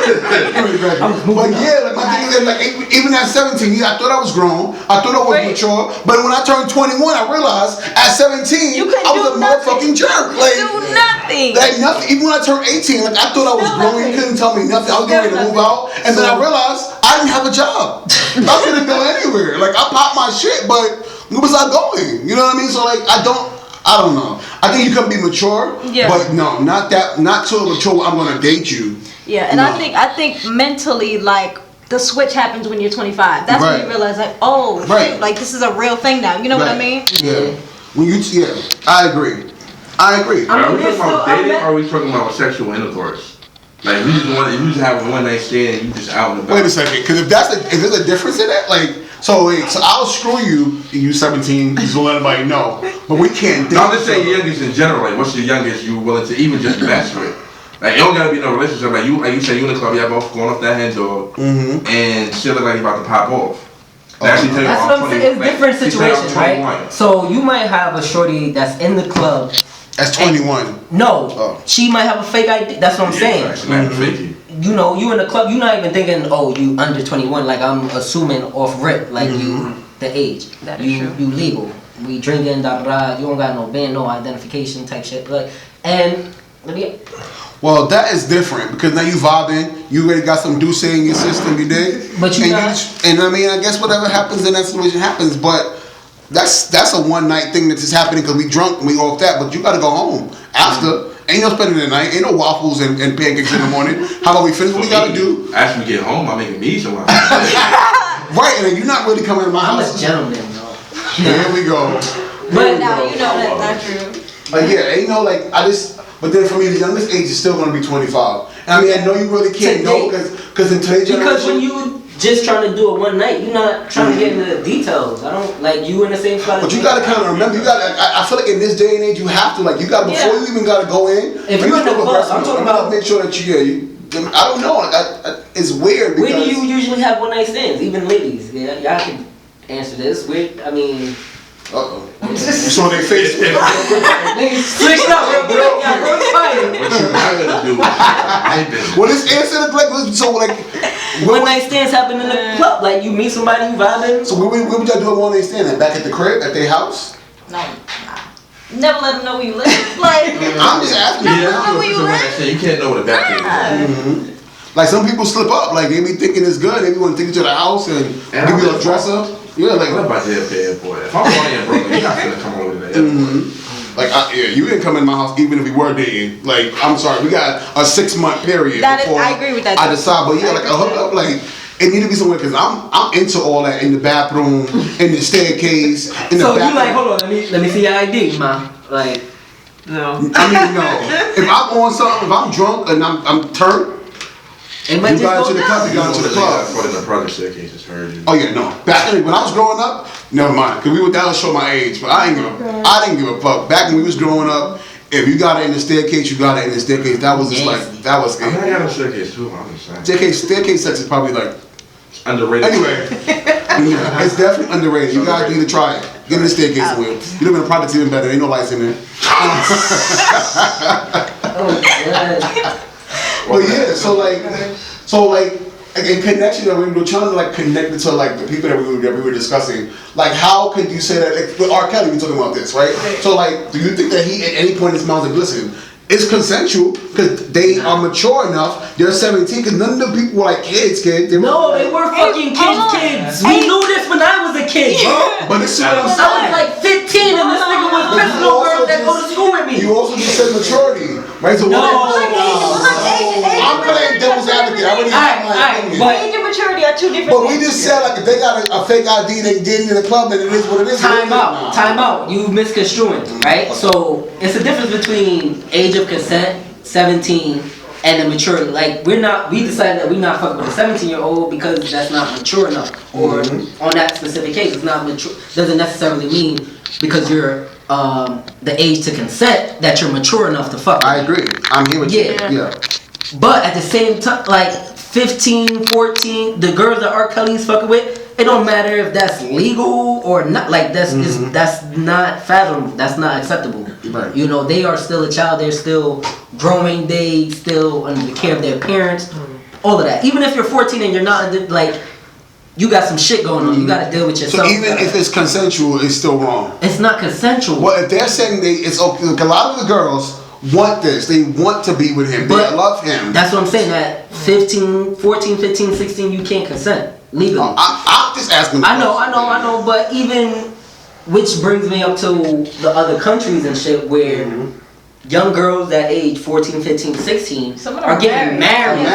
But yeah, like my thing is that, like even at 17, I thought I was grown. I thought I was mature. But when I turned 21, I realized at 17 I was a motherfucking jerk. Like do nothing. Like nothing. Even when I turned 18, like I thought I was grown. You couldn't tell me nothing. I was getting ready to move out, and then I realized I didn't have a job. I couldn't go anywhere. Like I popped my shit, but where was I going? You know what I mean? So like I don't know. I think you can be mature, but no, not so mature where I'm gonna date you. Yeah, and I think mentally, like the switch happens when you're 25. That's when you realize, like, oh, shit, like this is a real thing now. You know what I mean? Yeah. I agree. Are we talking about dating, or are we talking about sexual intercourse? Like if you just have a one night stand and you just out and about. Wait a second, because if there's a difference in that, like. So I'll screw you. You 17. Just to let everybody know. But we can't. No, I'm just saying youngest in general. Like, what's the youngest you willing to even just mess with? Like, it don't gotta be no relationship. Like you say, you in the club, y'all both going off that hand door, and shit look like you about to pop off. That's what I'm saying. It's different situations, right? So you might have a shorty that's in the club. That's 21. No, she might have a fake ID. That's what I'm saying. You know, you in the club, you're not even thinking, oh, you under 21. Like I'm assuming off rip, like you the age. That is true. You legal. We drinking, da da. You don't got no band, no identification type shit. Like, and well, that is different because now you vibing. You already got some Douce in your system, you dig? But and I mean, I guess whatever happens in that situation happens. But that's a one night thing that's just happening because we drunk and we off that. But you got to go home after. Ain't no spending the night. Ain't no waffles and pancakes in the morning. How about we finish what we gotta do? After we get home, I'm making me some. Right, and you're not really coming to my house. I'm a gentleman, though. Here we go. But now you know that's not true. Yeah, but then for me, the youngest age is still gonna be 25. And I mean, I know you really can't know because in today's generation. Because when you just trying to do it one night, you're not trying to get into the details. I don't like you in the same spot. But you gotta kind of remember. I feel like in this day and age, you have to before you even gotta go in. If you're in the club, I'm talking about make sure that you. I don't know. It's weird. Where do you usually have one night stands? Even ladies, y'all can answer this. I mean. You saw their face. Switch up real quick. What you not gonna do? Well, this answer is like so like. One night stands happen in the club. Like you meet somebody, you vibing. So where would y'all do a one night stand at? Back at the crib, at their house? No. Never let them know where you live. Like I'm just asking. Know where you live. You can't know what the back is. Like some people slip up. Like they be thinking it's good. They be want to take you to the house and give you a dress up. Yeah, like what about JFK Airport? If I'm going in Brooklyn, you're not gonna come over to the airport. Like you didn't come in my house even if we were dating. Like I'm sorry, we got a 6-month period. I agree with that. I decide, but yeah, like a hookup, like it need to be somewhere because I'm into all that in the bathroom, in the staircase, in the. So bathroom. You like, hold on, let me see your ID, ma. Like, no. I mean, no. If I'm on something, if I'm drunk and I'm turned. You got into the club. You got into the club. In the private staircase, it's heard you. Oh yeah, no. Back when I was growing up, never mind. Cause that would show my age, but I didn't give a fuck. Back when we was growing up, if you got it in the staircase, you got it in the staircase. That was just that was it. I got a staircase too. I'm just saying. Staircase sex is probably like underrated. Anyway, it's definitely underrated. You guys need to try it. Get in the staircase with. You live in a private, even better. Ain't no lights in there. Oh god. But yeah, so like in connection that we were trying to like connect it to like the people that we were discussing. Like how could you say that like, with R. Kelly we talking about this, right? So like do you think that he at any point in his mouth like listen, it's consensual because they are mature enough. They're 17 because none of the people were like kids. They were fucking kids. We knew this when I was a kid, bro. But this is what I'm saying. I was like 15 and this nigga was pissing on girls that go to school with me. You also just said maturity, right? So I'm playing devil's advocate. I already have my opinion. Age and maturity are two different things. But we just said like if they got a fake ID, they get into the club, then it is what it is. Time out. You misconstruing, right? So it's a difference between age of consent, 17, and the maturity. Like we decided that we're not fucking with a 17-year-old because that's not mature enough. Or on that specific case, it's not mature. Doesn't necessarily mean because you're the age to consent that you're mature enough to fuck. I agree. I'm here with you. Yeah. But at the same time, like 15, 14, the girls that R. Kelly's fucking with, it don't matter if that's legal or not. Like that's not fathomable. That's not acceptable. Right. You know, they are still a child. They're still growing. They still under the care of their parents. all of that. Even if you're 14 and you're not like, you got some shit going on. You got to deal with yourself. So even if it's consensual, it's still wrong. It's not consensual. Well, if they're saying it's okay, like a lot of the girls want this. They want to be with him. They love him. That's what I'm saying. At 14, 15, 16, you can't consent legally. I'm just asking. I know. But even, which brings me up to the other countries and shit where young girls that age 14, 15, 16 are getting married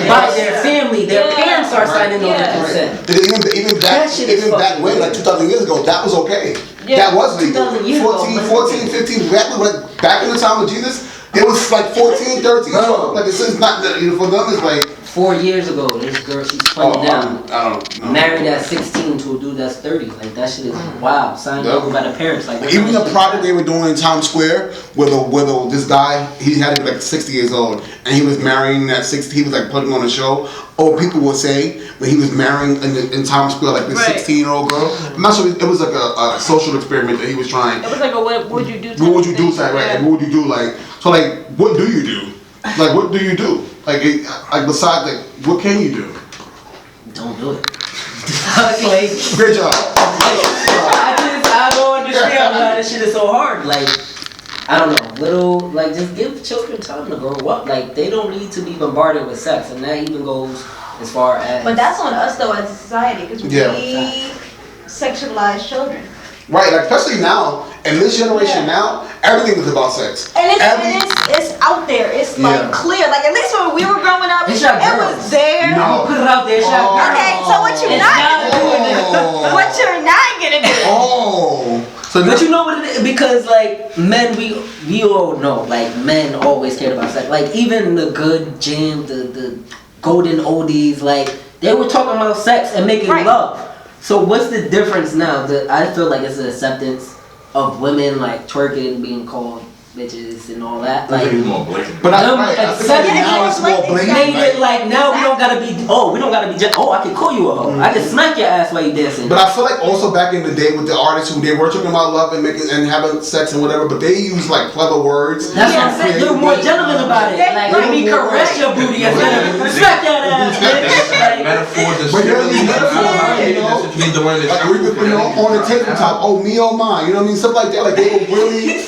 by their family. Their parents are signing over consent. Even back when, like 2,000 years ago, that was okay. Yeah. That was legal. 14, 15, back in the time of Jesus, it was like 14, 13, 12. Like it's not, for them it's like. 4 years ago, this girl, she's 20 down. I don't know. Married at 16 to a dude that's 30. Like, that shit is wild. Signed over by the parents. Like, even the project they were doing in Times Square, where this guy, he had to be like 60 years old, and he was marrying at 60, he was like putting on a show. Or people would say, when he was marrying in Times Square, like this 16-year-old girl. I'm not sure, it was like a social experiment that he was trying. It was like a what would you do? What would you do type, right? Like, what would you do? Like, so like, what do you do? Like, what do you do? Like besides, like, what can you do? Don't do it. Like, great job. I don't understand why this shit is so hard. Like, I don't know, like, just give children time to grow up. Like, they don't need to be bombarded with sex, and that even goes as far as. But that's on us though as a society, because we sexualize children. Right, like especially now, in this generation now, everything is about sex. And it's out there. It's like clear. Like at least when we were growing up, it was there. No. Put it out there. Okay, so what you're not doing? What you're not gonna do? So but you know what it is? Because like men, we all know, like men always cared about sex. Like even the good jam, the golden oldies, like they were talking about sex and making love. So what's the difference now? I feel like it's an acceptance of women like twerking, being called bitches and all that. Like, but I think now it's more blatant. Made it like now we don't gotta be. I can call you a hoe. I can smack your ass while you dancing. But I feel like also back in the day with the artists who they were talking about love and making and having sex and whatever, but they use like clever words. That's what I'm saying. They're more gentlemen about it. Like let me caress your booty instead of smack your ass. Metaphors. But you're using metaphors, on the tabletop. Oh me, oh mine. You know what I mean? Stuff like that. Like they were really,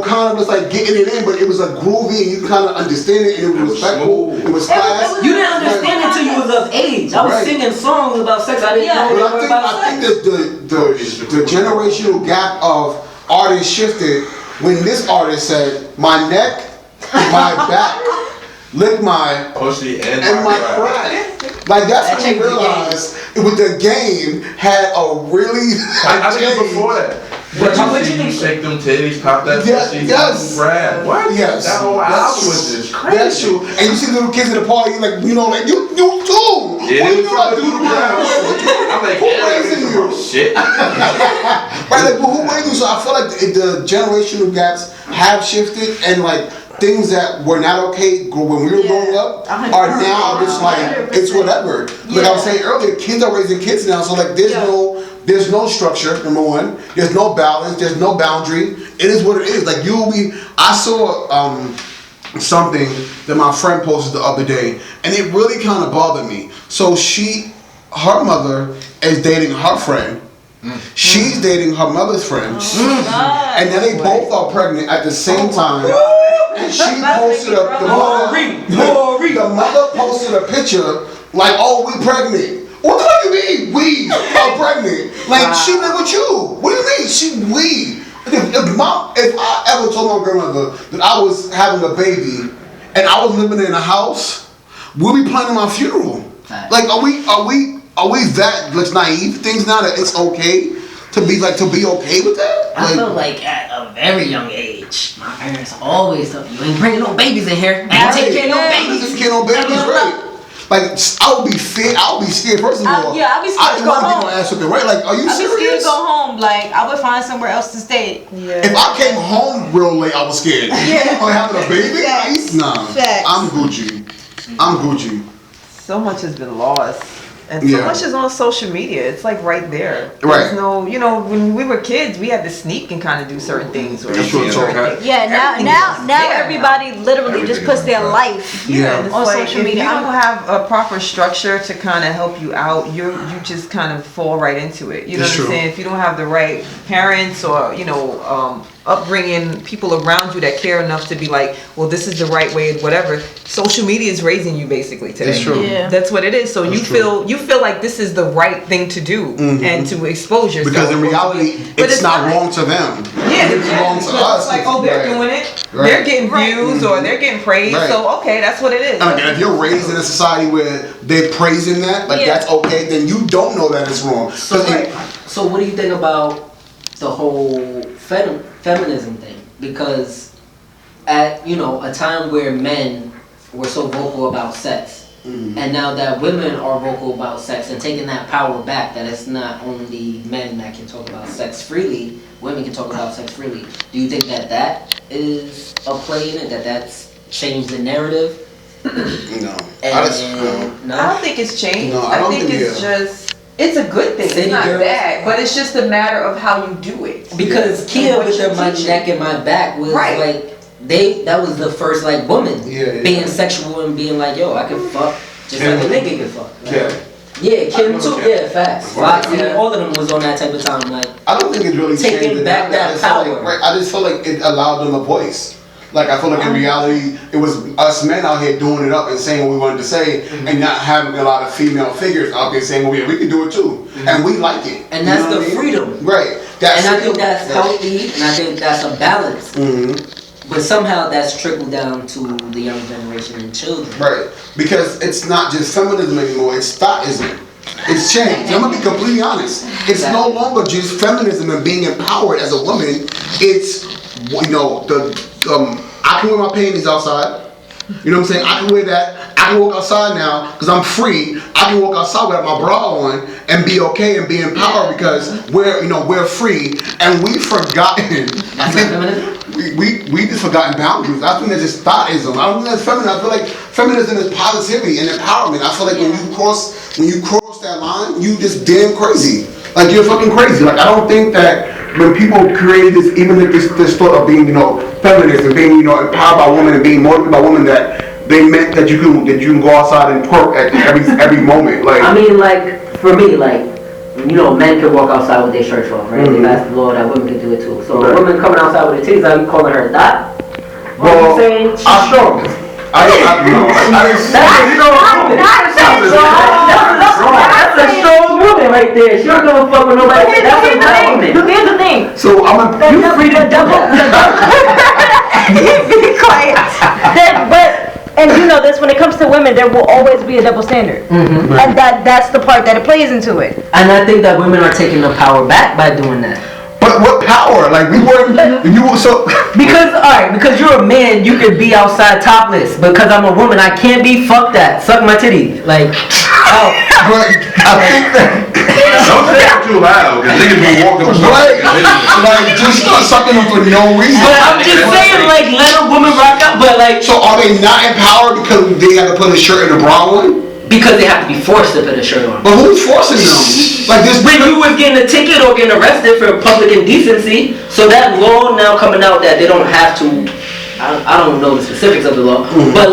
kind of just like getting it in, but it was like groovy. You kind of understand it, and it was respectful. It was class. You didn't understand it until you was of age. I was singing songs about sex. I didn't know but I think the generational gap of artists shifted when this artist said, "My neck, my back, lick my pussy and my crack." Like that's when you realized with the game had a really. I think it was before that. But you shake them titties, pop that pussy, grab. What? Yes. That whole album was just crazy. That's true. And you see little kids at the party, like you too. Yeah, what you know I do to ground? I'm like, who raising you? Shit. Right, like, who raising you? So I feel like the generational gaps have shifted, and like things that were not okay when we were growing up are now just like 100%. It's whatever. Like I was saying earlier, kids are raising kids now, so like there's no structure, number one. There's no balance. There's no boundary. It is what it is. Like I saw something that my friend posted the other day, and it really kind of bothered me. So her mother is dating her friend. She's dating her mother's friend. And then they both are pregnant at the same time. And she posted the mother posted a picture like, "Oh, we pregnant." What the fuck you mean? We are pregnant. Like she live with you. What do you mean? We. If I ever told my grandmother that I was having a baby and I was living in a house, we'll be planning my funeral. Like are we that like naive things now that it's okay to be okay with that? I feel like at a very young age, my parents always told me, "You ain't bringing no babies in here. Ain't taking care of no babies." Take care of no babies, right? Like I would be scared first of all. I'd be scared to go home. Right? Like, are you serious? I'd be scared to go home. Like I would find somewhere else to stay. Yeah. If I came home real late, I was scared. Or having a baby? Nah. I'm Gucci. So much has been lost. And so much is on social media. It's like right there. There's no, when we were kids, we had to sneak and kind of do certain things. Now everybody literally just puts their life on social media. If you don't have a proper structure to kind of help you out, you just kind of fall right into it. You know what I'm saying? If you don't have the right parents or upbringing, people around you that care enough to be like, well, this is the right way, whatever. Social media is raising you basically today. It's true. Yeah. That's what it is. So you feel like this is the right thing to do and to expose yourself. Because in reality, it's not wrong to them. Yeah, it's wrong to us. It's like, they're doing it. Right. They're getting views or they're getting praise. Right. So okay, that's what it is. And again, if you're raised in a society where they're praising that, that's okay, then you don't know that it's wrong. So what do you think about the whole feminism thing? Because at a time where men were so vocal about sex, and now that women are vocal about sex and taking that power back, that it's not only men that can talk about sex freely, women can talk about sex freely. Do you think that is a play in it? That's changed the narrative? No. I don't think it's changed. No, I think it's just. It's a good thing. It's not bad, but it's just a matter of how you do it. Because Kia with my neck and my back was like that was the first woman being sexual and being like, yo, I can fuck just like a nigga can fuck. Kim too. Yeah, facts. All of them was on that type of time. Like, I don't think it's really taking back that power. I just feel like it allowed them a voice. Like, I feel like in reality, it was us men out here doing it up and saying what we wanted to say, and not having a lot of female figures out there saying, well, yeah, we can do it too. And we like it. And that's the freedom. Right. And I think that's healthy, and I think that's a balance. But somehow that's trickled down to the young generation and children. Right. Because it's not just feminism anymore, it's thoughtsism. It's changed. I'm going to be completely honest. It's no longer just feminism and being empowered as a woman. It's, I can wear my panties outside. You know what I'm saying? I can wear that. I can walk outside now because I'm free. I can walk outside without my bra on and be okay and be empowered because we're free. And we've forgotten. We just forgotten boundaries. I think that's just thoughtsism. I don't think that's feminism. I feel like feminism is positivity and empowerment. I feel like when you cross that line, you just damn crazy. Like, you're fucking crazy. Like, I don't think that when people created this, even like this thought of being, feminist and being, empowered by women and being motivated by women, that they meant that you can go outside and twerk at every moment. Like, I mean, for me, men can walk outside with their shirts off, right? They've asked the Lord that women can do it too. So a woman coming outside with her titties, are you calling her a thot? Well, saying she's strong. I That's a strong woman right there. She don't give a fuck with nobody. That's a black woman. Here's the thing. So you free to double. Be quiet. And you know this, when it comes to women, there will always be a double standard. And that's the part that it plays into it. And I think that women are taking the power back by doing that. But what power? Like, because you're a man, you can be outside topless. Because I'm a woman, I can't be fuck that. Suck my titty. Like, But I think that. Don't say it too loud, because niggas be walking just start sucking them for no reason. But I'm just saying, let a woman rock out. But so are they not empowered because they have to put a shirt and a bra on? Because they have to be forced to put a shirt on. But who's forcing them? Like this. When you was getting a ticket or getting arrested for public indecency, so that law now coming out that they don't have to. I don't know the specifics of the law, but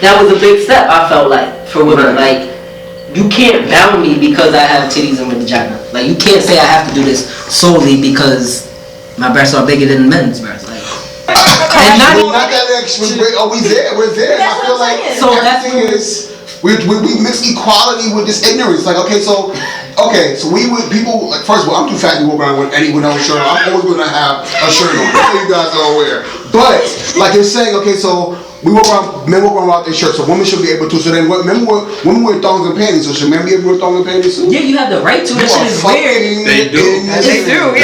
that was a big step. I felt for women, you can't bound me because I have titties and a vagina. You can't say I have to do this solely because my breasts are bigger than men's breasts. And not that extra. We're there. I feel like everything is. We mix equality with this ignorance. So people, first of all, I'm too fat to walk around with anyone else's shirt on. I'm always going to have a shirt on. That's what you guys are aware. But, you're saying, so men walk around without their shirts, so women should be able to. So then women wear thongs and panties, so should men be able to wear thongs and panties too? Yeah, you have the right to. This shit is weird. They do. Yes. They do.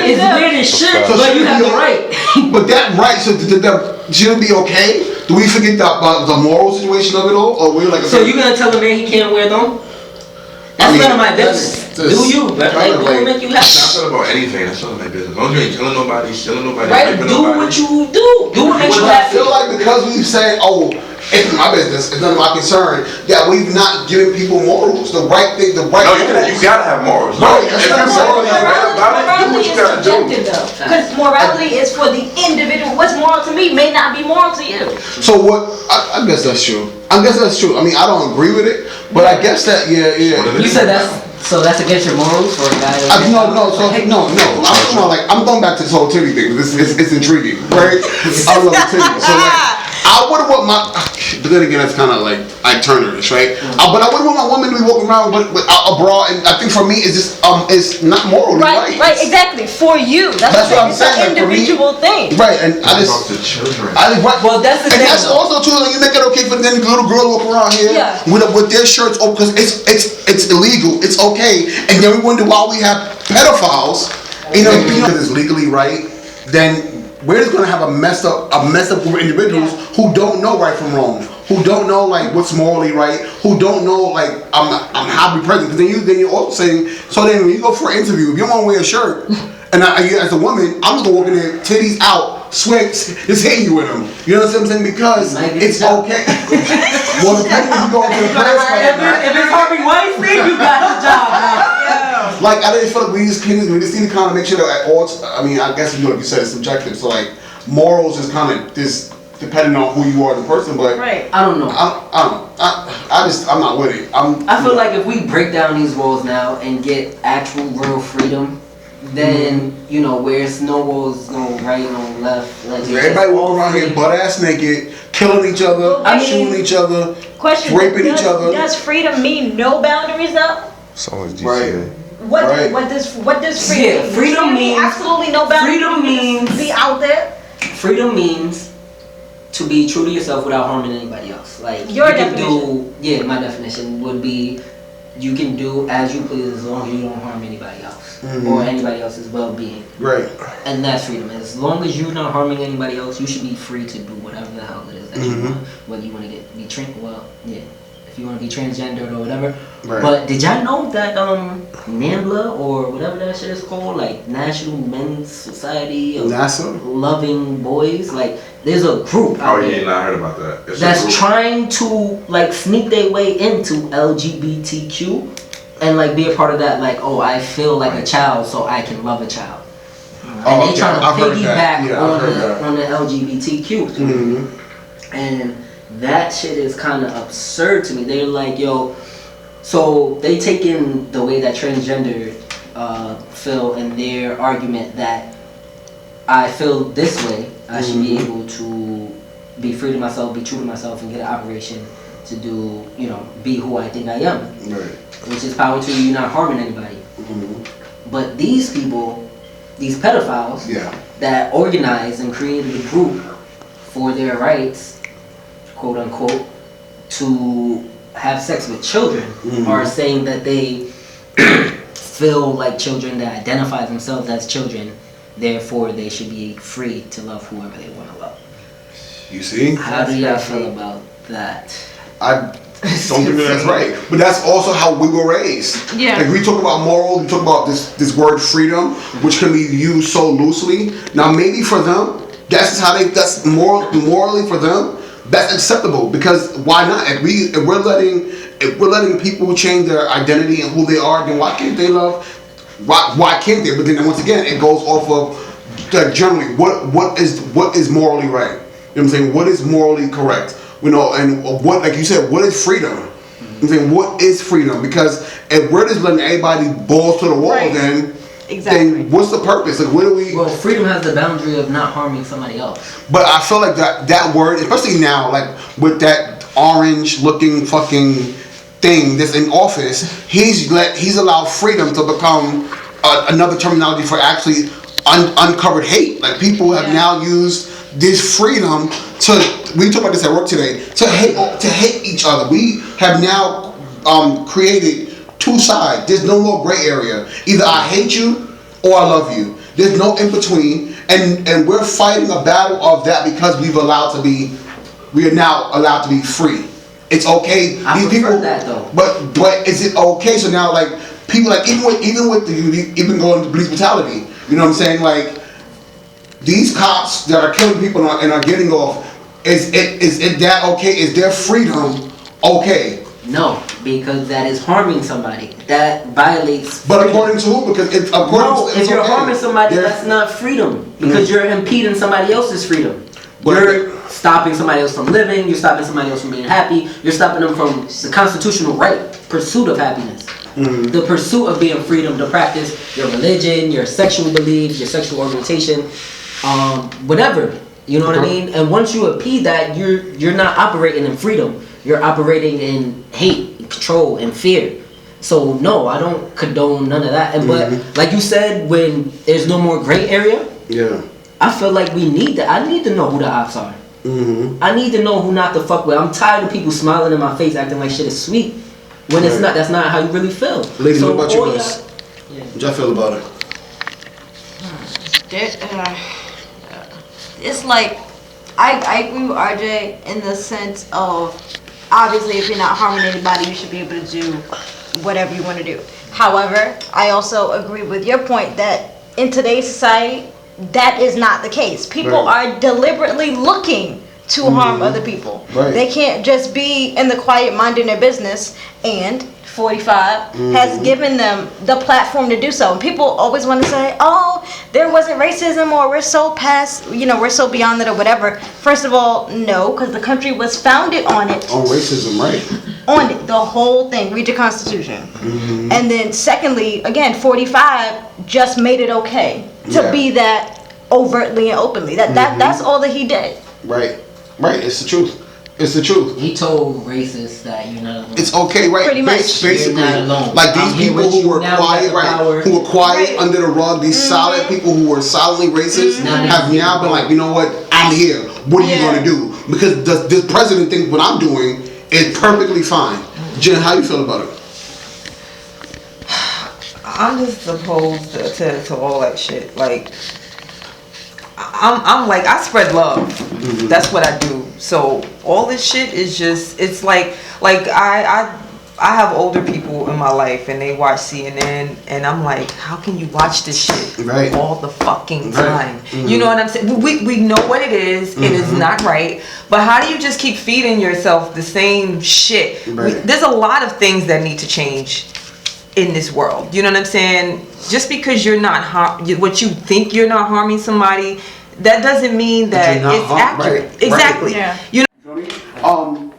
It's weird as shit, but you have the right. But that right, so should it be okay? Do we forget about the moral situation of it all? Or we're so you're going to tell a man he can't wear them? That's none of my business. Do you, but don't make you happy. It's not about anything. That's none of my business. As long as you ain't killing nobody, stealing nobody, right? Do what you do. Do what makes you happy. I feel like because we say, it's my business, it's none of my concern that we've not given people morals, the right thing, the right. No, you gotta have morals. Right. If you're morally right about it, do what you gotta do. Because morality is for the individual. What's moral to me may not be moral to you. So what? I guess that's true. I mean, I don't agree with it, but I guess that yeah. You said that's against your morals for a guy? No. I'm going back to this whole titty thing. It's intriguing, right? I love the titty. So like, I wouldn't want my. But then again, that's kind of like Turner-ish, right? But I wouldn't want my woman to be walking around with a bra, and I think for me, it's just it's not morally right. Right, exactly. For you, that's what I'm saying. It's an individual thing. Right, and I just. The children. Well, that's the thing. And that's also true. Like you make it okay for the little girl walk around here with their shirts open because it's illegal. It's okay, and then we wonder why we have pedophiles. You know, because it's legally right. Then we're just gonna have a messed up group of individuals who don't know right from wrong, who don't know like what's morally right, who don't know like I'm happy present. Because then you're also saying, so then when you go for an interview, if you want to wear a shirt, and as a woman, I'm just gonna walk in there, titties out, sweats, just hitting you with them. You know what I'm saying? Because it's okay. Well, depending if you go into the press if it's Harvey Weinstein, you got a job now. Like I didn't feel like we just need to kind of make sure that at all. I mean, I guess like you said, it's subjective. So like morals is kind of just depending on who you are as a person. But right. I don't know. I'm not with it. I feel like if we break down these walls now and get actual real freedom, then you know where it's no walls, no right, no left. Like everybody walking around here butt ass naked, killing each other, shooting each other, raping each other. Does freedom mean no boundaries though? So much right. What does freedom mean? Freedom means absolutely no boundaries. Freedom means be out there. Freedom means to be true to yourself without harming anybody else. Like your you definition. Can do, my definition would be you can do as you please as long as you don't harm anybody else or anybody else's well-being. Right. And that's freedom. As long as you're not harming anybody else, you should be free to do whatever the hell it is that you want. Whether you want to be trained, if you want to be transgendered or whatever. Right. But did y'all know that NAMBLA or whatever that shit is called, like National Men's Society of NASA? Loving Boys, like there's a group out there I heard about that. that's trying to like sneak their way into LGBTQ and like be a part of that. Like, oh, I feel like a child, so I can love a child. And they trying to piggyback on the LGBTQ. And that shit is kind of absurd to me. They're like, yo, so they take in the way that transgender feel in their argument that I feel this way, I should be able to be free to myself, be true to myself, and get an operation to do, be who I think I am. Right. Which is power to you, not harming anybody. But these people, these pedophiles that organized and created a group for their rights, quote unquote, to have sex with children are saying that they feel like children, that identify themselves as children, therefore they should be free to love whoever they want to love. You see? How do y'all feel about that? I don't think that's right. But that's also how we were raised. Yeah. Like we talk about morals, we talk about this word freedom, which can be used so loosely. Now maybe for them, that's morally for them, that's acceptable, because why not? If we're letting people change their identity and who they are, then why can't they love? Why can't they? But then once again, it goes off of generally what is morally right. You know what I'm saying? What is morally correct? And what, like you said, what is freedom? I'm saying, what is freedom? Because if we're just letting everybody balls to the wall, then what's the purpose? Like, what do we? Well, freedom has the boundary of not harming somebody else. But I feel like that word, especially now, like with that orange-looking fucking thing that's in office, he's allowed freedom to become another terminology for actually uncovered hate. Like people have now used this freedom we talked about this at work today, to hate each other. We have now created two sides. There's no more gray area. Either I hate you or I love you. There's no in between, and we're fighting a battle of that because we are now allowed to be free. It's okay. I prefer that though. But is it okay? So now, like people, like even going to police brutality. You know what I'm saying? Like these cops that are killing people and are getting off. Is it that okay? Is their freedom okay? No, because that is harming somebody. That violates. But according to who? Because if you're harming somebody, that's not freedom. Because you're impeding somebody else's freedom. You're stopping somebody else from living. You're stopping somebody else from being happy. You're stopping them from the constitutional right, pursuit of happiness. Mm-hmm. The pursuit of being freedom to practice your religion, your sexual beliefs, your sexual orientation, whatever. You know what I mean? And once you impede that, you're not operating in freedom. You're operating in hate, control, and fear. So no, I don't condone none of that. And but like you said, when there's no more gray area, I feel like we need that. I need to know who the ops are. Mm-hmm. I need to know who not to fuck with. I'm tired of people smiling in my face, acting like shit is sweet. When it's not, that's not how you really feel. Lady, so, what about you guys? What y'all feel about it? It's like, I agree with RJ in the sense of, obviously if you're not harming anybody, you should be able to do whatever you want to do. However, I also agree with your point that in today's society, that is not the case. People are deliberately looking to harm other people. They can't just be in the quiet minding their business, and 45 has given them the platform to do so. And people always want to say, oh, there wasn't racism, or we're so past, we're so beyond it, or whatever. First of all, no, because the country was founded on it. On racism, right? On it, the whole thing. Read your Constitution. And then secondly, again, 45 just made it okay to be that overtly and openly. That's all that he did. Right. It's the truth. It's the truth. He told racists that you're not alone. It's okay, right? Pretty much. Basically, you're not alone. like these people who were quiet, who were quiet under the rug, these solid people who were solidly racist, have now been like, you know what? I'm here. What are you going to do? Because this president thinks what I'm doing is perfectly fine. Jen, how you feel about it? I'm just opposed to all that shit. Like, I'm like, I spread love. That's what I do. So all this shit is just, it's like I have older people in my life and they watch CNN and I'm like, how can you watch this shit all the fucking time? You know what I'm saying? We know what it is. It is not right. But how do you just keep feeding yourself the same shit? There's a lot of things that need to change in this world. You know what I'm saying? Just because you're not what you think you're not harming somebody, that doesn't mean that it's accurate. Exactly. Yeah. You know.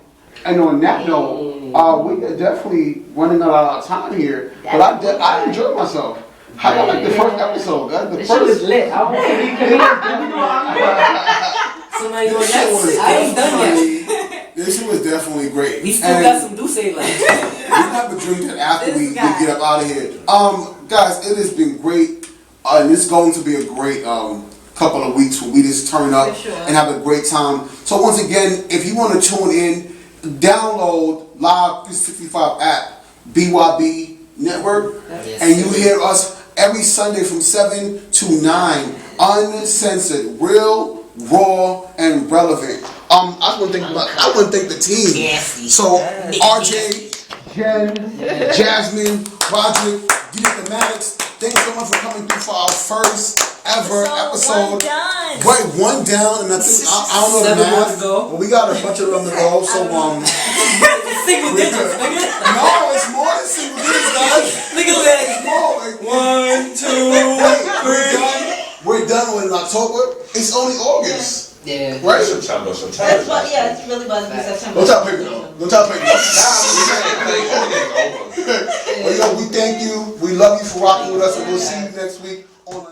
And on that note, we are definitely running a lot of time here. But I enjoyed myself. How y'all like the first episode, guys? The first was lit. Somebody going next. I ain't done yet. This was definitely great. We still got some Douce left. We have a drink after we get up out of here. Guys, it has been great. And it's going to be a great couple of weeks where we just turn up and have a great time. So once again, if you want to tune in, download Live 365 app, BYB Network, and you hear us every Sunday from 7 to 9, uncensored, real, raw, and relevant. I want to thank the team. So RJ, Jen, Jasmine, Roderick, DJ Maddox, thanks so much for coming through for our first ever episode. One down, and I think I don't know the math, but we got a bunch of them to go. So single digits, nigga. No, it's more than single digits, guys. Nigga, it's more. Like, 1, 2, 3. We're done with October. It's only August. Yeah. Right? September. It's really about to be September. Don't tell people though. Well, we thank you. We love you for rocking with us, and we'll see you next week on